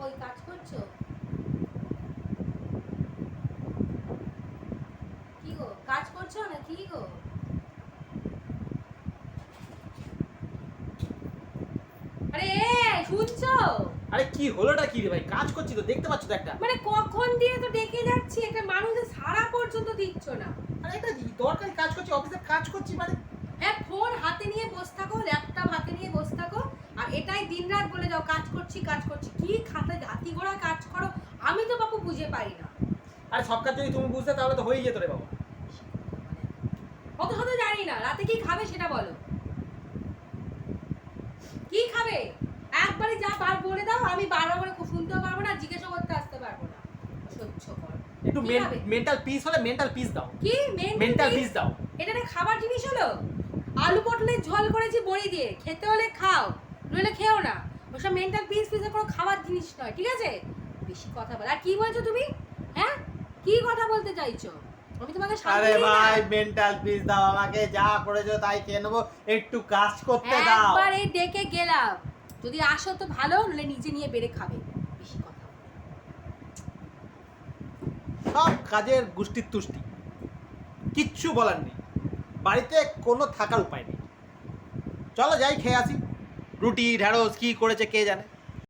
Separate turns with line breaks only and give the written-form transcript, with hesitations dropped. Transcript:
কই কাজ করছো? কি গো কাজ করছো না কি গো? আরে শুনছো?
আরে কি হলোটা কি রে ভাই? কাজ করছি তো, দেখতে পাচ্ছ তো একটা।
মানে কখন দিয়ে তো ডেকে যাচ্ছি, একটা মানুষের সারা পর্যন্ত দিচ্ছ না।
আরে এটা দরকারি কাজ করছি, অফিসের কাজ করছি মানে।
হ্যাঁ, ফোন হাতে নিয়ে বসে থাকো, ল্যাপটপ হাতে নিয়ে বসে থাকো, আর এটাই দিনরাত বলে যাও কাজ করছি কাজ করছি। কি খাতা হাতি ঘোড়া কাজ করো, আমি তো বাপু বুঝে পারি না।
আরে সব কাজ যদি তুমি বুঝতে তাহলে তো হয়েই যেত রে বাবা।
অত শত জানি না, রাতে কি খাবে সেটা বলো। কি খাবে একবারে যা বার বলে দাও, আমি বারবার করে শুনতেও পারবো না, জিজ্ঞাসা করতে আসতে পারবো না। সহ্য কর।
একটু
কি খাবে?
মেন্টাল পিস হলে মেন্টাল পিস দাও।
কি
মেন্টাল পিস দাও।
এটা একটা খাবার জিনিস হলো? আলু পটলের ঝোল করেছি বড়ি দিয়ে, খেতে হলে খাও, নইলে খেও না। ওসব মেন্টাল পিস পিসের কোনো খাবার জিনিস নয়, ঠিক আছে? বেশি কথা বল। আর কি বলছো তুমি? হ্যাঁ, কি কথা বলতে চাইছো? আমি তোমাকে শান্তি
আরে
দিই না।
ভাই মেন্টাল পিস দাও আমাকে, যা করেছো তাই খেয়ে নেবো, একটু কাজ করতে দাও।
একবার এই ডেকে গেলাম, যদি আসো তো ভালো, নইলে নিজে নিয়ে বেড়ে খাবে। বেশি কথা বলো।
সব কাজের গুষ্টির তুষ্টি, কিচ্ছু বলার নেই। বাড়িতে কোনো থাকার উপায় নেই। চলো যাই খেয়ে আসি, রুটি ঢেঁড়স কি করেছে কে জানে।